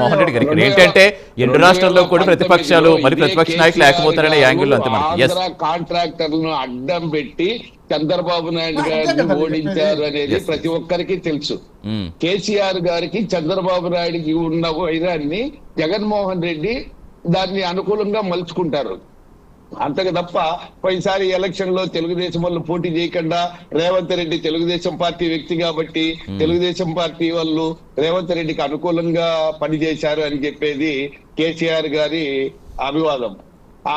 మోహన్ రెడ్డి గారు ఇక్కడ ఏంటంటే రెండు రాష్ట్రాల్లో కూడా ప్రతిపక్షాలు మరి ప్రతిపక్ష నాయకులు లేకపోతారనే యాంగిల్లో అంతే మనకి. కాంట్రాక్టర్లను అడ్డం పెట్టి చంద్రబాబు నాయుడు గారిని ఓడించారు అనేది ప్రతి ఒక్కరికి తెలుసు. కేసీఆర్ గారికి చంద్రబాబు నాయుడికి ఉన్న వైరాన్ని జగన్మోహన్ రెడ్డి దాన్ని అనుకూలంగా మలుచుకుంటారు. అంతకు తప్ప పోయినసారి ఎలక్షన్ లో తెలుగుదేశం వాళ్ళు పోటీ చేయకుండా రేవంత్ రెడ్డి తెలుగుదేశం పార్టీ వ్యక్తి కాబట్టి తెలుగుదేశం పార్టీ వాళ్ళు రేవంత్ రెడ్డికి అనుకూలంగా పనిచేశారు అని చెప్పేది కేసీఆర్ గారి అభివాదం.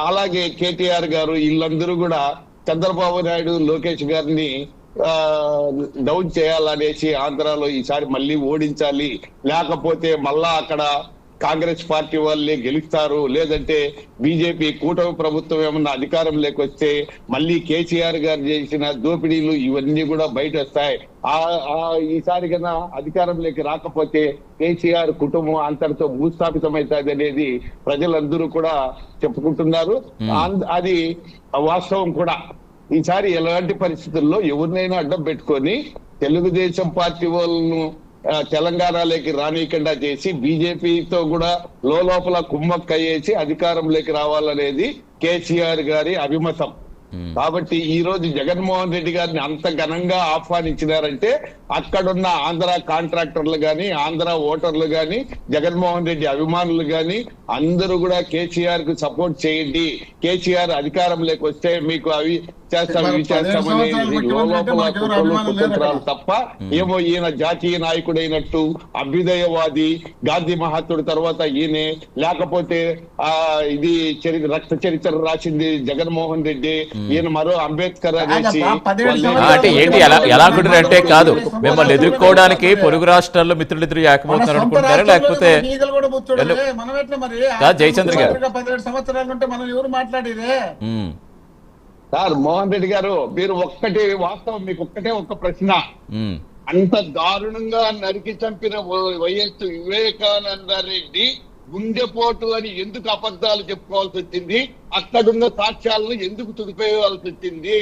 అలాగే కేటీఆర్ గారు వీళ్ళందరూ కూడా చంద్రబాబు నాయుడు లోకేష్ గారిని డౌన్ చేయాలనేసి ఆంధ్రాలో ఈసారి మళ్ళీ ఓడించాలి, లేకపోతే మళ్ళా అక్కడ కాంగ్రెస్ పార్టీ వాళ్ళే గెలుస్తారు, లేదంటే బీజేపీ కూటమి ప్రభుత్వం ఏమన్నా అధికారం లేకొస్తే మళ్ళీ కేసీఆర్ గారు చేసిన దోపిడీలు ఇవన్నీ కూడా బయట వస్తాయి. ఈసారి కన్నా అధికారంలోకి రాకపోతే కేసీఆర్ కుటుంబం అంతటితో భూస్థాపితమవుతుంది అనేది ప్రజలందరూ కూడా చెప్పుకుంటున్నారు. అది వాస్తవం కూడా. ఈసారి ఎలాంటి పరిస్థితుల్లో ఎవరినైనా అడ్డం పెట్టుకొని తెలుగుదేశం పార్టీ వాళ్ళను తెలంగాణలోకి రానియకుండా చేసి బీజేపీతో కూడా లోపల కుమ్మక్కయ్యేసి అధికారంలోకి రావాలనేది కేసీఆర్ గారి అభిమతం. కాబట్టి ఈ రోజు జగన్మోహన్ రెడ్డి గారిని అంత ఘనంగా ఆహ్వానించినారంటే అక్కడున్న ఆంధ్ర కాంట్రాక్టర్లు గాని ఆంధ్ర ఓటర్లు గాని జగన్మోహన్ రెడ్డి అభిమానులు గాని అందరూ కూడా కేసీఆర్ కు సపోర్ట్ చేయండి, కేసీఆర్ అధికారంలోకి వస్తే మీకు అవి చేస్తాం ఇవి చేస్తామని లోపల తప్ప ఏమో ఈయన జాతీయ నాయకుడైనట్టు అభ్యుదయవాది గాంధీ మహాత్ముడు తర్వాత ఈయనే, లేకపోతే ఇది రక్త చరిత్ర రాసింది జగన్మోహన్ రెడ్డి, ఈయన మరో అంబేద్కర్ అనేసి అంటే ఏంటి ఎలా అనుకుంటారంటే కాదు మిమ్మల్ని ఎదుర్కోవడానికి పొరుగు రాష్ట్రాల్లో మిత్రులిద్దరు ఏకమవుతున్నారు అనుకుంటారా, లేకపోతే జయచంద్ర గారు 17 సంవత్సరాల నుండి మనం ఎవరు మాట్లాడేదే సార్? మోహన్ రెడ్డి గారు మీరు ఒక్కటి వాస్తవం, మీకు ఒక్కటే ఒక్క ప్రశ్న. అంత దారుణంగా నరికి చంపిన వైఎస్ వివేకానంద రెడ్డి గుండెపోటు అని ఎందుకు అబద్ధాలు చెప్పుకోవాల్సి వచ్చింది? అక్కడున్న సాక్ష్యాలను ఎందుకు తుడిపేయాల్సి వచ్చింది?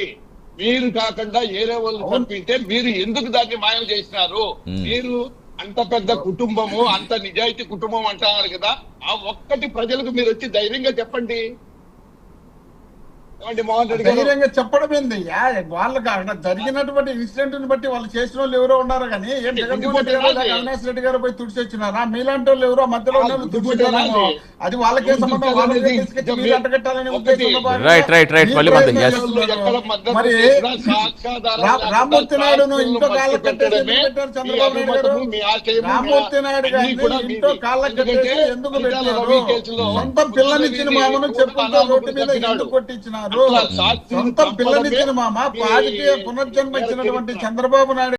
మీరు కాకుండా ఏరే వాళ్ళు చంపితే మీరు ఎందుకు దాన్ని మాయం చేసినారు? మీరు అంత పెద్ద కుటుంబము, అంత నిజాయితీ కుటుంబం అంటున్నారు కదా, ఆ ఒక్కటి ప్రజలకు మీరు వచ్చి ధైర్యంగా చెప్పండి. ధైర్యంగా చెప్పడం ఏంది? వాళ్ళకి అక్కడ జరిగినటువంటి ఇన్సిడెంట్ ని బట్టి వాళ్ళు చేసిన వాళ్ళు ఎవరో ఉన్నారు కానీ ఏం జగన్మోహన్ రెడ్డి అవినాష్ రెడ్డి గారు పోయి తుడిచి వచ్చినారా? మీలాంటి వాళ్ళు ఎవరో మధ్యలో తుడిచినారేమో, అది వాళ్ళకే సంబంధం, వాళ్ళకే తీసుకొచ్చి మీరు అంటగట్టాలని ఉద్దేశంలో మరి రామ్మూర్తి నాయుడును ఇంట్లో కాళ్ళ కట్టేసి పెట్టారు చంద్రబాబు నాయుడు గారు. రామ్మూర్తి నాయుడు గారిని ఇంట్లో కాళ్ళ కట్టేసి ఎందుకు పెట్టారు? సొంత పిల్లనిచ్చిన మామను చెప్పుకుంటూ రోడ్డు మీద ఎందుకు కొట్టించినారు? సొంత పిల్లనిచ్చిన మామ పార్టీకి పునర్జన్మ ఇచ్చినటువంటి చంద్రబాబు నాయుడు